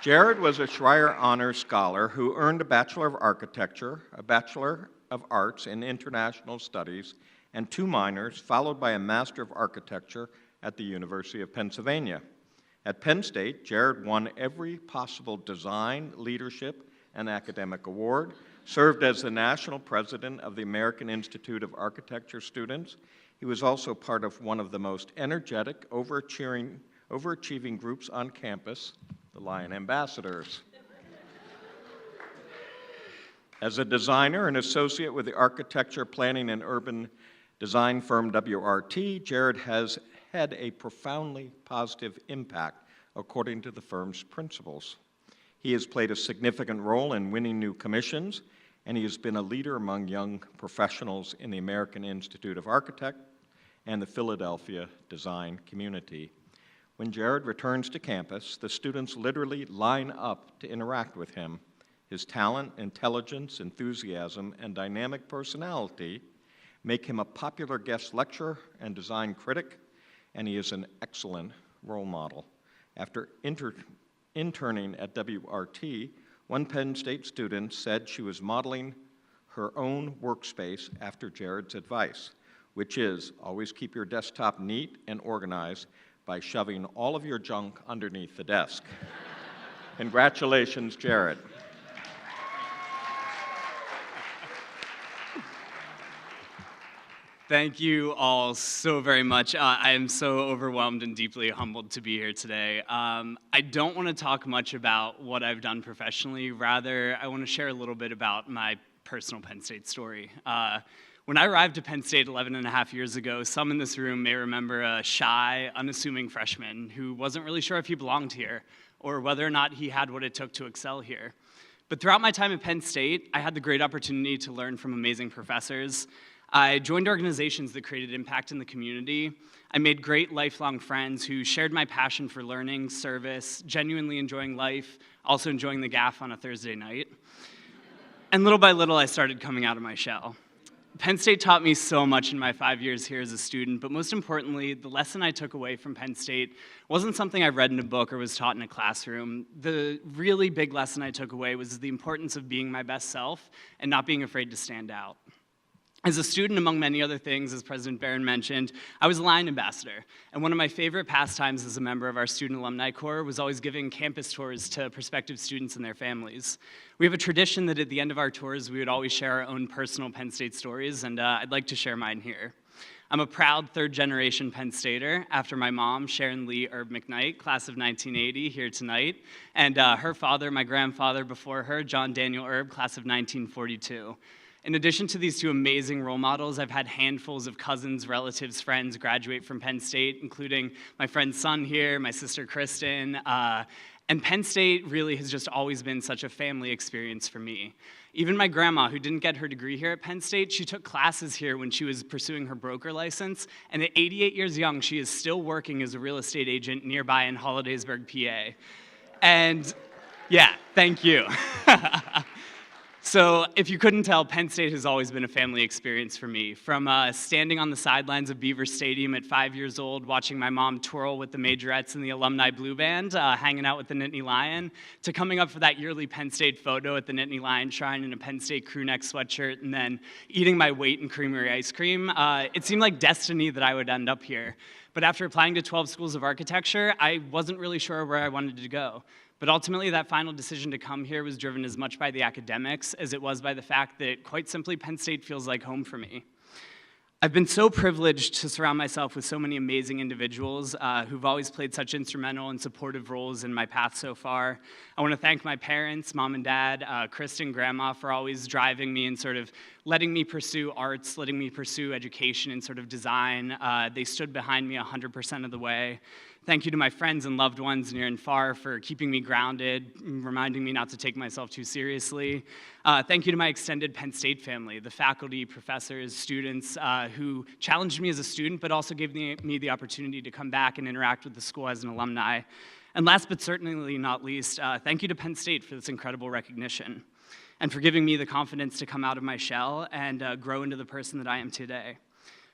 Jared was a Schreier Honors Scholar who earned a Bachelor of Architecture, a Bachelor of Arts in International Studies, and 2 minors, followed by a Master of Architecture at the University of Pennsylvania. At Penn State, Jared won every possible design, leadership, and academic award, served as the national president of the American Institute of Architecture Students. He was also part of one of the most energetic, overachieving groups on campus, the Lion Ambassadors. As a designer and associate with the architecture, planning, and urban design firm WRT, Jared has had a profoundly positive impact according to the firm's principles. He has played a significant role in winning new commissions, and he has been a leader among young professionals in the American Institute of Architects and the Philadelphia design community. When Jared returns to campus, the students literally line up to interact with him. His talent, intelligence, enthusiasm, and dynamic personality make him a popular guest lecturer and design critic, and he is an excellent role model. After interning at WRT, one Penn State student said she was modeling her own workspace after Jared's advice, which is always keep your desktop neat and organized by shoving all of your junk underneath the desk. Congratulations, Jared. Thank you all so very much. I am so overwhelmed and deeply humbled to be here today. I don't want to talk much about what I've done professionally. Rather, I want to share a little bit about my personal Penn State story. When I arrived at Penn State 11 and a half years ago, some in this room may remember a shy, unassuming freshman who wasn't really sure if he belonged here or whether or not he had what it took to excel here. But throughout my time at Penn State, I had the great opportunity to learn from amazing professors. I joined organizations that created impact in the community. I made great lifelong friends who shared my passion for learning, service, genuinely enjoying life, also enjoying the gaff on a Thursday night. And little by little, I started coming out of my shell. Penn State taught me so much in my 5 years here as a student, but most importantly, the lesson I took away from Penn State wasn't something I read in a book or was taught in a classroom. The really big lesson I took away was the importance of being my best self and not being afraid to stand out. As a student, among many other things, as President Barron mentioned, I was a Lion Ambassador, and one of my favorite pastimes as a member of our Student Alumni Corps was always giving campus tours to prospective students and their families. We have a tradition that at the end of our tours, we would always share our own personal Penn State stories, and I'd like to share mine here. I'm a proud third-generation Penn Stater after my mom, Sharon Lee McKnight, class of 1980, here tonight, and her father, my grandfather before her, John Daniel class of 1942. In addition to these two amazing role models, I've had handfuls of cousins, relatives, friends graduate from Penn State, including my friend's son here, my sister Kristen, and Penn State really has just always been such a family experience for me. Even my grandma, who didn't get her degree here at Penn State, she took classes here when she was pursuing her broker license, and at 88 years young, she is still working as a real estate agent nearby in Hollidaysburg, PA. And yeah, thank you. So if you couldn't tell, Penn State has always been a family experience for me. From standing on the sidelines of Beaver Stadium at 5 years old, watching my mom twirl with the majorettes in the Alumni Blue Band, hanging out with the Nittany Lion, to coming up for that yearly Penn State photo at the Nittany Lion Shrine in a Penn State crew neck sweatshirt, and then eating my weight in creamery ice cream. It seemed like destiny that I would end up here. But after applying to 12 schools of architecture, I wasn't really sure where I wanted to go. But ultimately, that final decision to come here was driven as much by the academics as it was by the fact that, quite simply, Penn State feels like home for me. I've been so privileged to surround myself with so many amazing individuals who've always played such instrumental and supportive roles in my path so far. I want to thank my parents, mom and dad, Kristen, grandma, for always driving me and sort of letting me pursue arts, letting me pursue education and sort of design. They stood behind me 100% of the way. Thank you to my friends and loved ones near and far for keeping me grounded, reminding me not to take myself too seriously. Thank you to my extended Penn State family, the faculty, professors, students who challenged me as a student, but also gave me the opportunity to come back and interact with the school as an alumni. And last but certainly not least, thank you to Penn State for this incredible recognition and for giving me the confidence to come out of my shell and grow into the person that I am today.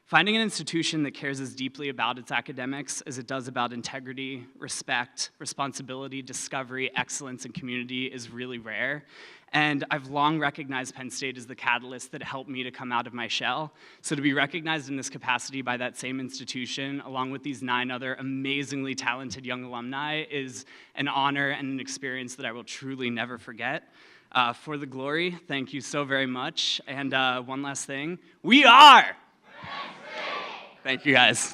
Finding an institution that cares as deeply about its academics as it does about integrity, respect, responsibility, discovery, excellence, and community is really rare. And I've long recognized Penn State as the catalyst that helped me to come out of my shell. So to be recognized in this capacity by that same institution, along with these 9 other amazingly talented young alumni, is an honor and an experience that I will truly never forget. For the glory, thank you so very much. And one last thing, we are! Thank you, guys.